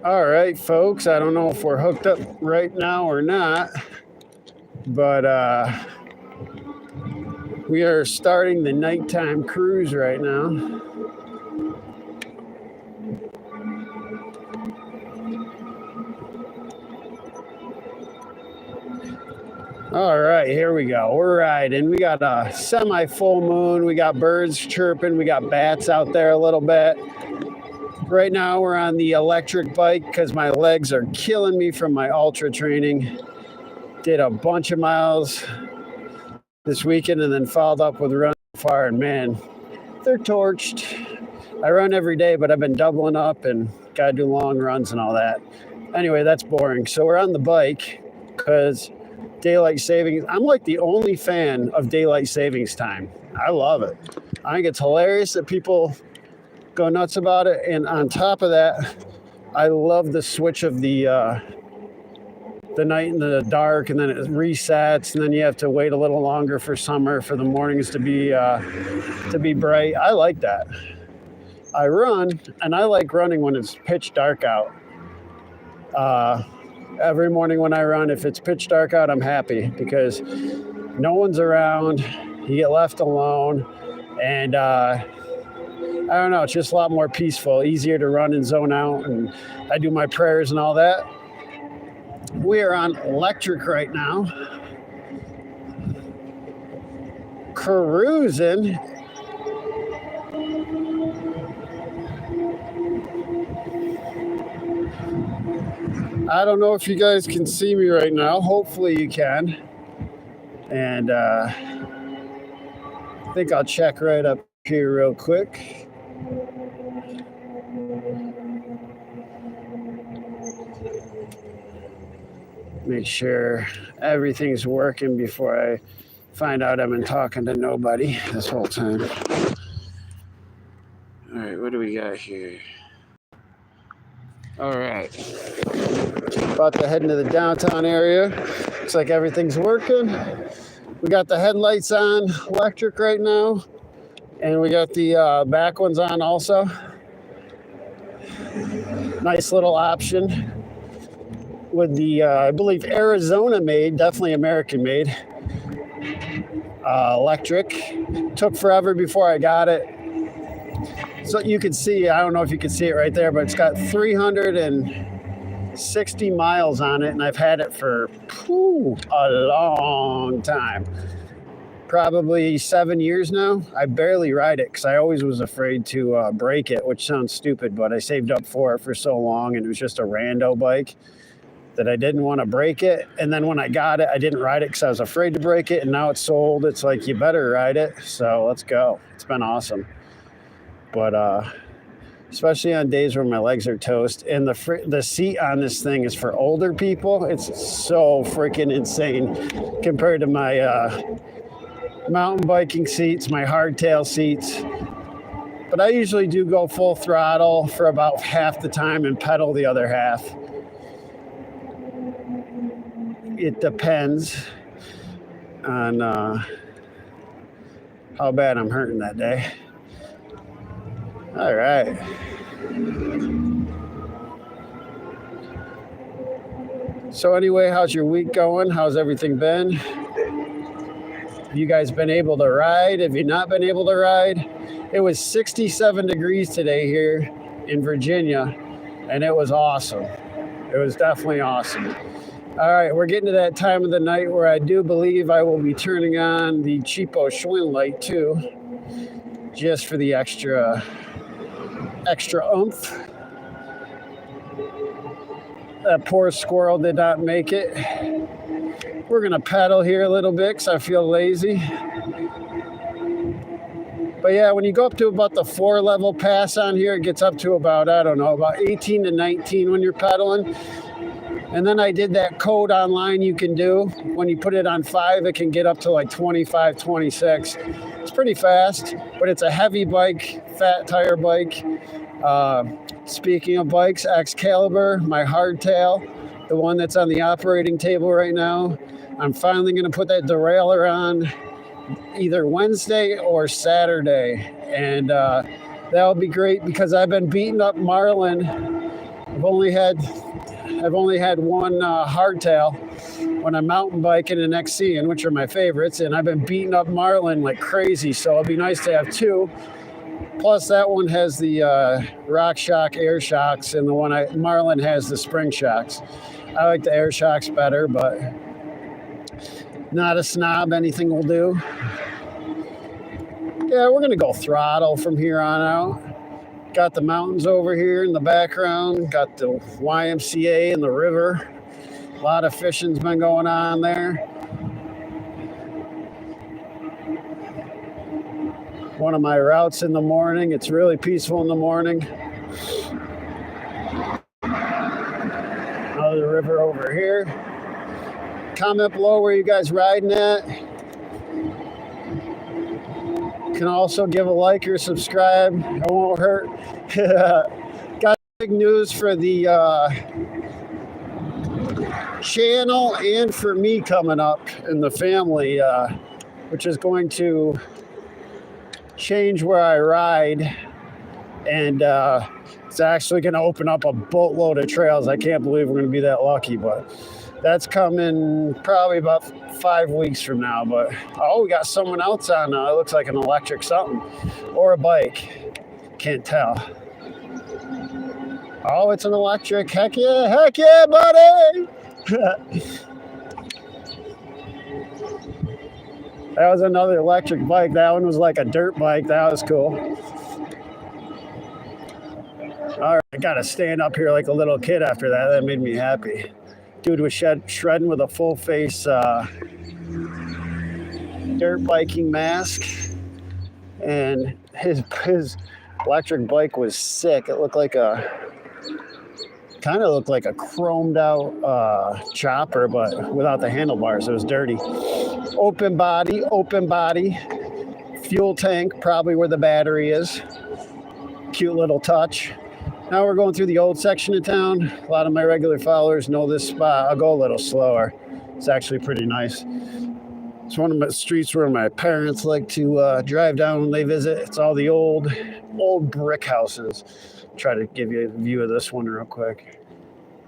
All right, folks. I don't know if we're hooked up right now or not, but we are starting the nighttime cruise right now. All right, here we go. We're riding. We got a semi-full moon. We got birds chirping. We got bats out there a little bit. Right now, we're on the electric bike because my legs are killing me from my ultra training. Did a bunch of miles this weekend and then followed up with running far. And man, they're torched. I run every day, but I've been doubling up and got to do long runs and all that. Anyway, that's boring. So we're on the bike because daylight savings. I'm like the only fan of daylight savings time. I love it. I think it's hilarious that people go nuts about it. And on top of that, I love the switch of the night and the dark, and then it resets, and then you have to wait a little longer for summer for the mornings to be bright. I like that. I run, and I like running when it's pitch dark out. Every morning when I run, if it's pitch dark out, I'm happy because no one's around. You get left alone, and I don't know, it's just a lot more peaceful, easier to run and zone out, and I do my prayers and all that. We are on electric right now, cruising. I don't know if you guys can see me right now. Hopefully you can. And I think I'll check right up here real quick. Make sure everything's working before I find out I've been talking to nobody this whole time. All right, what do we got here? All right. About to head into the downtown area. Looks like everything's working. We got the headlights on electric right now. And we got the back ones on also. Nice little option with the, I believe, Arizona made, definitely American made, electric. Took forever before I got it. So you can see, I don't know if you can see it right there, but it's got 360 miles on it, and I've had it for a long time. Probably 7 years now. I barely ride it because I always was afraid to break it, which sounds stupid, but I saved up for it for so long, and it was just a rando bike that I didn't want to break it. And then when I got it, I didn't ride it because I was afraid to break it, and now it's sold. It's like, you better ride it. So let's go. It's been awesome. But especially on days where my legs are toast. And the seat on this thing is for older people. It's so freaking insane compared to my mountain biking seats, my hardtail seats. But I usually do go full throttle for about half the time and pedal the other half. It depends on how bad I'm hurting that day. All right. So anyway, how's your week going? How's everything been? Have you guys been able to ride? Have you not been able to ride? It was 67 degrees today here in Virginia, and it was awesome. It was definitely awesome. All right, we're getting to that time of the night where I do believe I will be turning on the cheapo Schwinn light too, just for the extra oomph. That poor squirrel did not make it. We're gonna pedal here a little bit because I feel lazy. But yeah, when you go up to about the 4-level pass on here, it gets up to about, I don't know, about 18 to 19 when you're pedaling. And then I did that code online you can do. When you put it on 5, it can get up to like 25, 26. It's pretty fast, but it's a heavy bike, fat tire bike. Speaking of bikes, Excalibur, my hardtail, the one that's on the operating table right now. I'm finally going to put that derailleur on either Wednesday or Saturday, and that'll be great because I've been beating up marlin. I've only had one hardtail when I'm mountain biking and XCing, which are my favorites, and I've been beating up marlin like crazy. So it'd be nice to have two. Plus, that one has the Rock Shock air shocks, and the one marlin has the spring shocks. I like the air shocks better, but not a snob. Anything will do. Yeah, we're gonna go throttle from here on out. Got the mountains over here in the background. Got the YMCA and the river. A lot of fishing's been going on there. One of my routes in the morning. It's really peaceful in the morning. Another river over here. Comment below where you guys riding at. You can also give a like or subscribe. It won't hurt. Got big news for the channel and for me coming up in the family, which is going to change where I ride, and it's actually going to open up a boatload of trails. I can't believe we're going to be that lucky, but that's coming probably about 5 weeks from now. But we got someone else on. It looks like an electric something or a bike. Can't tell. Oh, it's an electric. Heck yeah, buddy. That was another electric bike. That one was like a dirt bike. That was cool. All right, I got to stand up here like a little kid after that. That made me happy. Dude was shredding with a full face dirt biking mask. And his electric bike was sick. It looked like kind of looked like a chromed out chopper, but without the handlebars. It was dirty. Open body, fuel tank, probably where the battery is. Cute little touch. Now we're going through the old section of town. A lot of my regular followers know this spot. I'll go a little slower. It's actually pretty nice. It's one of the streets where my parents like to drive down when they visit. It's all the old brick houses. Try to give you a view of this one real quick.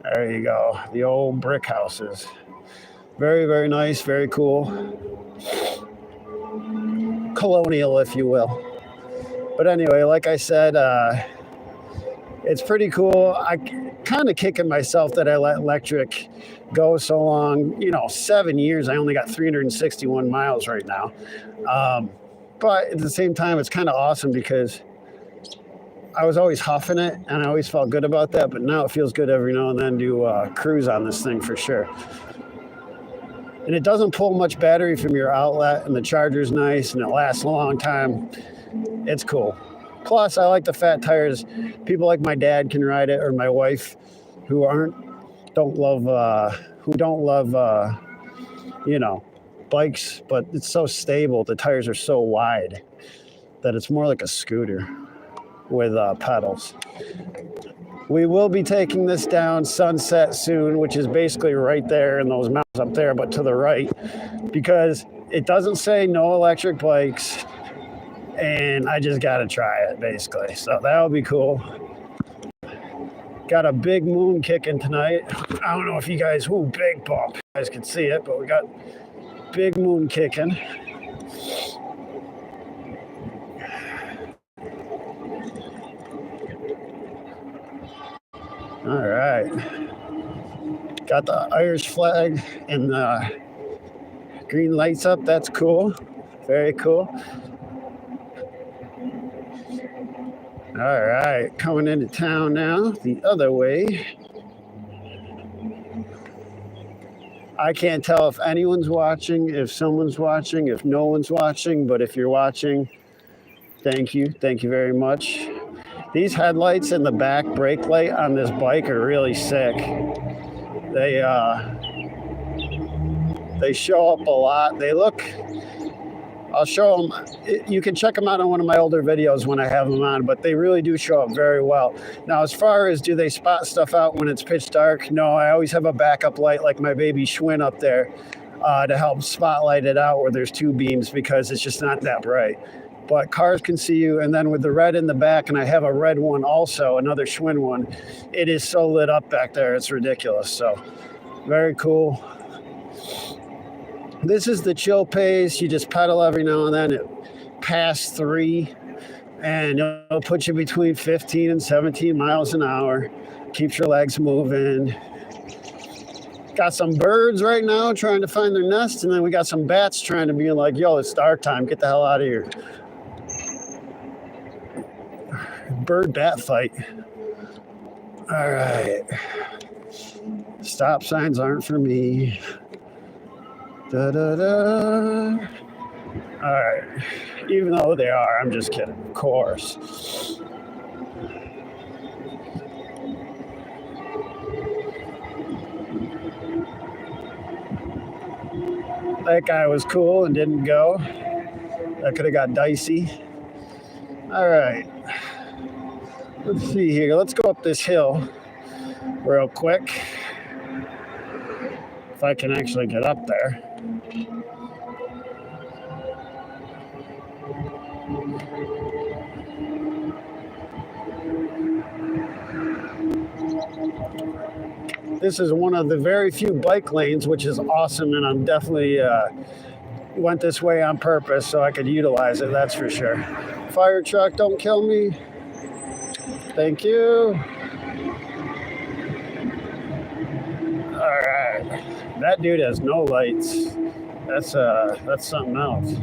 There you go. The old brick houses. Very, very nice. Very cool. Colonial, if you will. But anyway, like I said, it's pretty cool. I kind of kicking myself that I let electric go so long. 7 years. I only got 361 miles right now. But at the same time, it's kind of awesome because I was always huffing it, and I always felt good about that. But now it feels good every now and then to cruise on this thing for sure. And it doesn't pull much battery from your outlet, and the charger's nice, and it lasts a long time. It's cool. Plus, I like the fat tires. People like my dad can ride it, or my wife, who don't love bikes, but it's so stable. The tires are so wide that it's more like a scooter with pedals. We will be taking this down Sunset soon, which is basically right there in those mountains up there, but to the right, because it doesn't say no electric bikes, and I just got to try it, basically. So that'll be cool. Got a big moon kicking tonight. I don't know if you guys, big bump. You guys can see it, but we got big moon kicking. All right. Got the Irish flag and the green lights up. That's cool. Very cool. All right. Coming into town now, the other way. I can't tell if anyone's watching, if someone's watching, if no one's watching, but if you're watching, thank you. Thank you very much. These headlights and the back brake light on this bike are really sick. They show up a lot. I'll show them. You can check them out on one of my older videos when I have them on, but they really do show up very well. Now, as far as do they spot stuff out when it's pitch dark? No, I always have a backup light like my baby Schwinn up there. to help spotlight it out where there's two beams because it's just not that bright. But cars can see you, and then with the red in the back, and I have a red one also, another Schwinn one, it is so lit up back there, it's ridiculous. So very cool. This is the chill pace. You just pedal every now and then. It past 3, and it'll put you between 15 and 17 miles an hour. Keeps your legs moving. Got some birds right now trying to find their nest, and then we got some bats trying to be like, yo, it's our time, get the hell out of here. Bird bat fight. All right. Stop signs aren't for me. Da da da. All right. Even though they are, I'm just kidding, of course. That guy was cool and didn't go. That could have got dicey. All right. Let's see here. Let's go up this hill real quick. If I can actually get up there. This is one of the very few bike lanes, which is awesome, and I'm definitely went this way on purpose so I could utilize it, that's for sure. Fire truck, don't kill me. Thank you. All right. That dude has no lights. That's something else.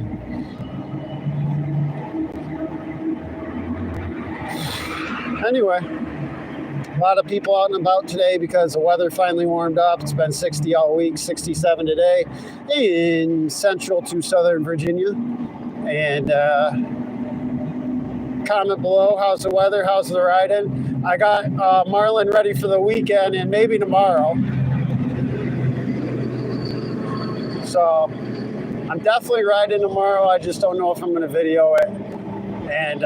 Anyway, a lot of people out and about today because the weather finally warmed up. It's been 60 all week, 67 today in central to southern Virginia. And comment below, how's the weather, how's the riding? I got Marlin ready for the weekend and maybe tomorrow. So I'm definitely riding tomorrow. I just don't know if I'm going to video it. And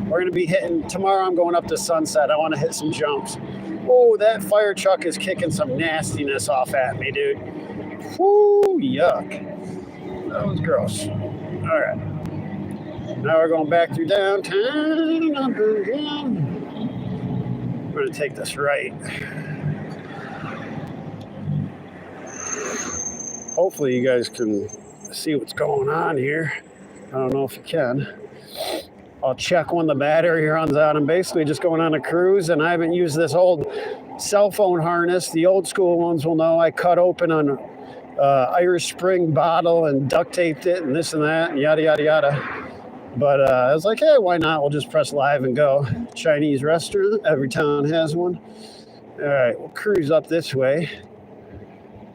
we're going to be hitting, tomorrow I'm going up to Sunset. I want to hit some jumps. Oh, that fire truck is kicking some nastiness off at me, dude. Whoo, yuck. That was gross. All right. Now we're going back through downtown. I'm going to take this right. Hopefully you guys can see what's going on here. I don't know if you can. I'll check when the battery runs out. I'm basically just going on a cruise, and I haven't used this old cell phone harness. The old school ones will know I cut open an Irish Spring bottle and duct taped it and this and that and yada, yada, yada. But I was like, hey, why not? We'll just press live and go. Chinese restaurant. Every town has one. All right, we'll cruise up this way.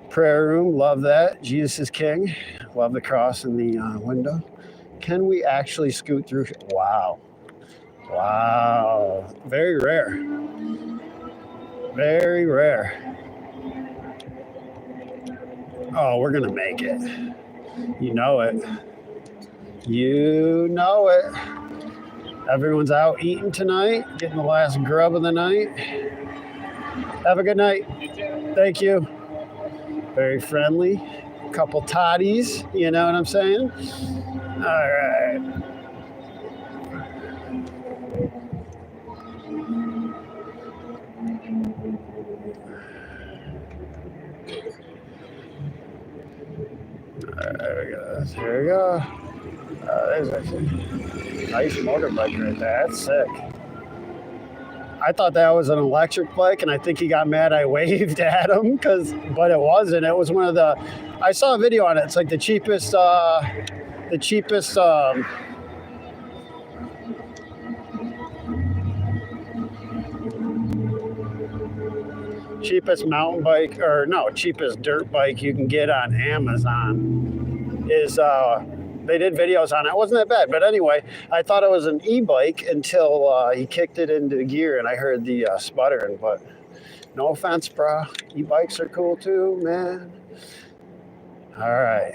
Prayer room. Love that. Jesus is King. Love the cross in the window. Can we actually scoot through? Wow. Wow. Very rare. Very rare. Oh, we're going to make it. You know it. You know it. Everyone's out eating tonight, getting the last grub of the night. Have a good night. Thank you. Very friendly. Couple toddies, you know what I'm saying? All right. There we go. Here we go. There's a nice motorbike right there. That's sick. I thought that was an electric bike, and I think he got mad I waved at him, but it wasn't. It was one of the, I saw a video on it. It's like the cheapest mountain bike, or no, cheapest dirt bike you can get on Amazon is, they did videos on it. It wasn't that bad, but anyway, I thought it was an e-bike until he kicked it into gear and I heard the sputtering, but no offense, bro. E-bikes are cool too, man. All right.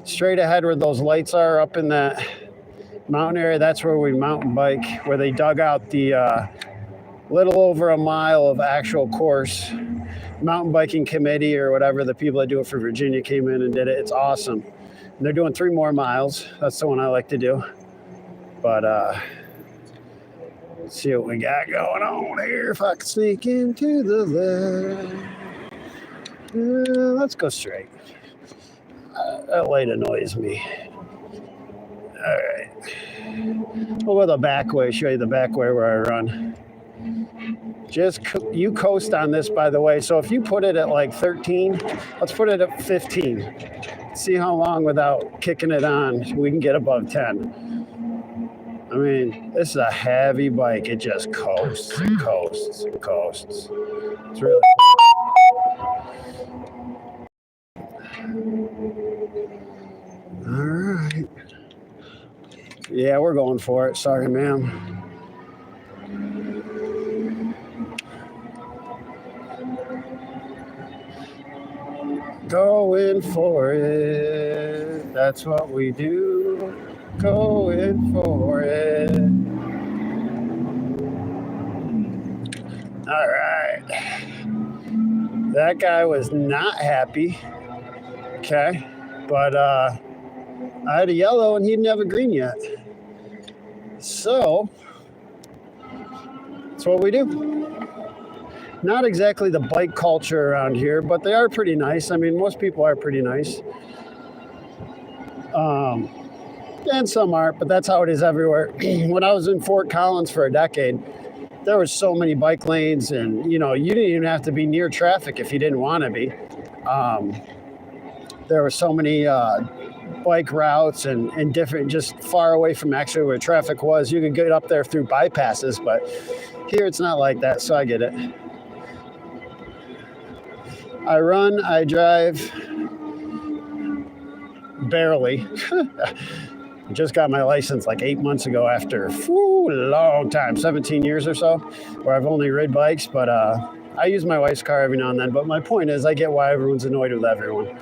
Straight ahead where those lights are up in that mountain area, that's where we mountain bike, where they dug out the little over a mile of actual course mountain biking committee or whatever, the people that do it for Virginia came in and did it. It's awesome. And they're doing 3 more miles. That's the one I like to do. But let's see what we got going on here. If I can sneak into the left. Let's go straight. That light annoys me. All right. We'll go the back way, show you the back way where I run. Just you coast on this, by the way. So if you put it at like 13, let's put it at 15. See how long without kicking it on we can get above 10. I mean, this is a heavy bike. It just coasts and coasts and coasts. It's really all right. Yeah, we're going for it. Sorry, ma'am. Going for it. That's what we do. Going for it. All right. That guy was not happy. Okay. But I had a yellow and he didn't have a green yet. So that's what we do. Not exactly the bike culture around here, but they are pretty nice. I mean, most people are pretty nice. And some aren't, but that's how it is everywhere. When I was in Fort Collins for a decade, there were so many bike lanes and, you didn't even have to be near traffic if you didn't want to be. There were so many bike routes and different, just far away from actually where traffic was. You could get up there through bypasses, but here it's not like that, so I get it. I run, I drive, barely. Just got my license like 8 months ago after a long time, 17 years or so, where I've only rid bikes, but I use my wife's car every now and then. But my point is, I get why everyone's annoyed with everyone.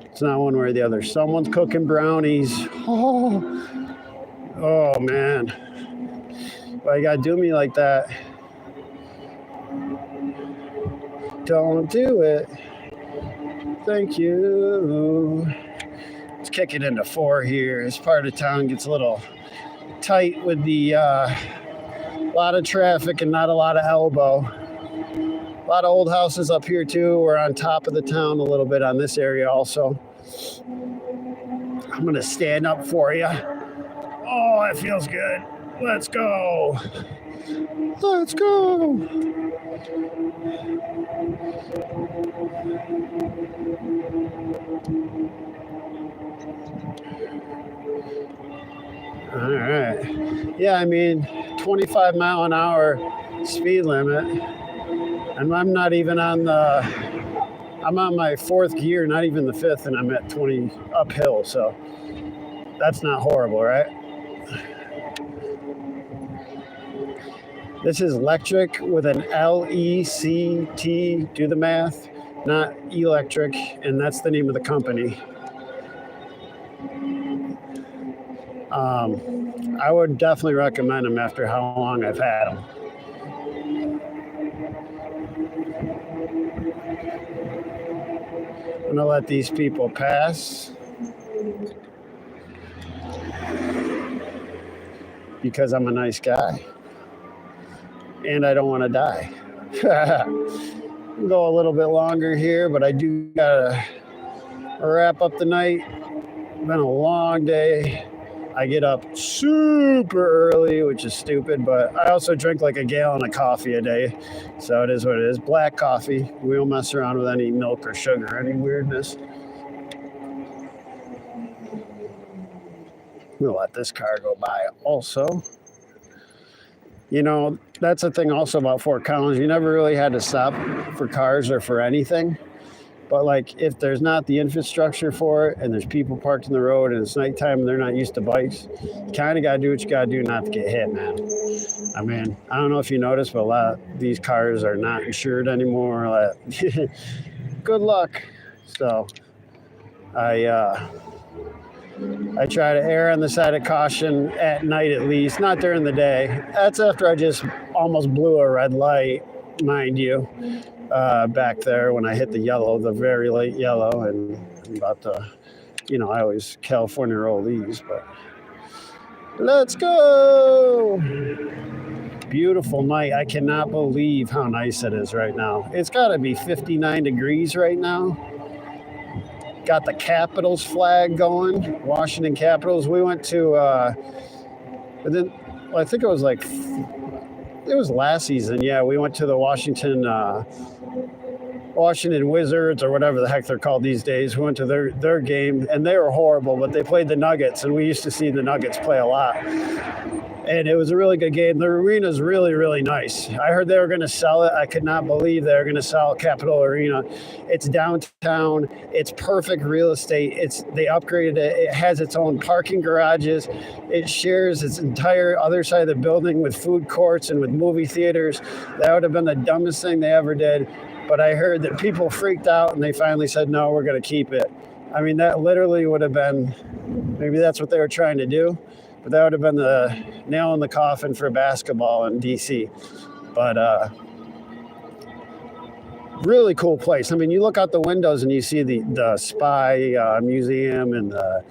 It's not one way or the other. Someone's cooking brownies. Oh man. Why you gotta do me like that? Don't do it. Thank you. Let's kick it into 4 here. This part of town gets a little tight with the lot of traffic and not a lot of elbow. A lot of old houses up here too. We're on top of the town a little bit on this area also. I'm gonna stand up for you. Oh, that feels good. Let's go. Let's go. All right. Yeah, I mean, 25 mile an hour speed limit. And I'm not even I'm on my 4th gear, not even the 5th, and I'm at 20 uphill. So that's not horrible, right? This is electric with an L-E-C-T, do the math, not electric, and that's the name of the company. I would definitely recommend them after how long I've had them. I'm gonna let these people pass because I'm a nice guy and I don't want to die. Go a little bit longer here, but I do gotta wrap up the night. It's been a long day. I get up super early, which is stupid, but I also drink like a gallon of coffee a day. So it is what it is. Black coffee. We don't mess around with any milk or sugar, any weirdness. We'll let this car go by also. That's the thing also about Fort Collins. You never really had to stop for cars or for anything. But like if there's not the infrastructure for it and there's people parked in the road and it's nighttime and they're not used to bikes, you kind of got to do what you got to do not to get hit, man. I mean, I don't know if you noticed, but a lot of these cars are not insured anymore. Good luck. So I try to err on the side of caution at night at least, not during the day. That's after I just almost blew a red light mind you, back there when I hit the yellow, the very late yellow, and I'm about to, I always California roll these, but let's go. Beautiful night. I cannot believe how nice it is right now. It's got to be 59 degrees right now. Got the Capitals flag going, Washington Capitals. We went to, I think it was last season. Yeah, we went to the Washington Wizards, or whatever the heck they're called these days. We went to their game, and they were horrible, but they played the Nuggets, and we used to see the Nuggets play a lot. And it was a really good game. The arena's really, really nice. I heard they were going to sell it. I could not believe they were going to sell Capitol Arena. It's downtown. It's perfect real estate. They upgraded it. It has its own parking garages. It shares its entire other side of the building with food courts and with movie theaters. That would have been the dumbest thing they ever did. But I heard that people freaked out, and they finally said, no, we're going to keep it. I mean, that literally would have been, maybe that's what they were trying to do. But that would have been the nail in the coffin for basketball in D.C. But really cool place. I mean, you look out the windows and you see the Spy Museum and the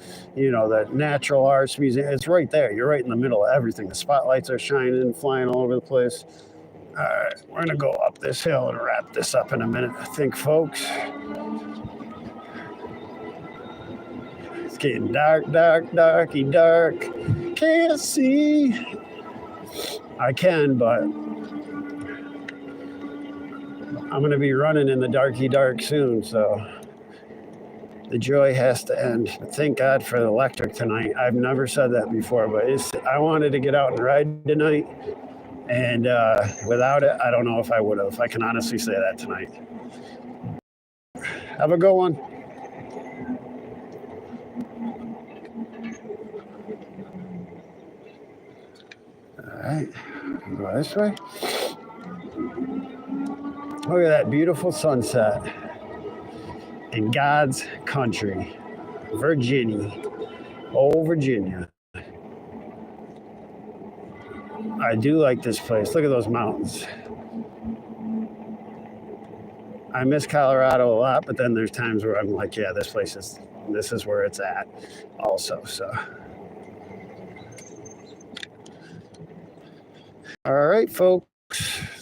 Natural Arts Museum. It's right there. You're right in the middle of everything. The spotlights are shining, flying all over the place. All right, we're going to go up this hill and wrap this up in a minute, I think, folks. It's getting dark, darky, dark. Can't see. I can, but I'm going to be running in the darky dark soon, so the joy has to end. But thank God for the electric tonight. I've never said that before, but I wanted to get out and ride tonight, and without it, I don't know if I would have. I can honestly say that tonight. Have a good one. All right, go this way. Look at that beautiful sunset in God's country, Virginia. Oh, Virginia. I do like this place. Look at those mountains. I miss Colorado a lot, but then there's times where I'm like, yeah, this is where it's at also, so. All right, folks,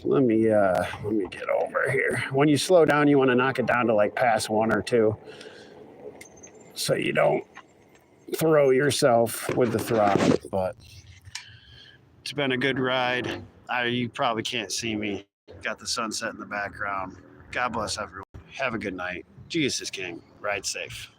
let me get over here. When you slow down, you want to knock it down to like past 1 or 2 so you don't throw yourself with the throttle. But it's been a good ride. You probably can't see me. Got the sunset in the background. God bless everyone. Have a good night. Jesus is King. Ride safe.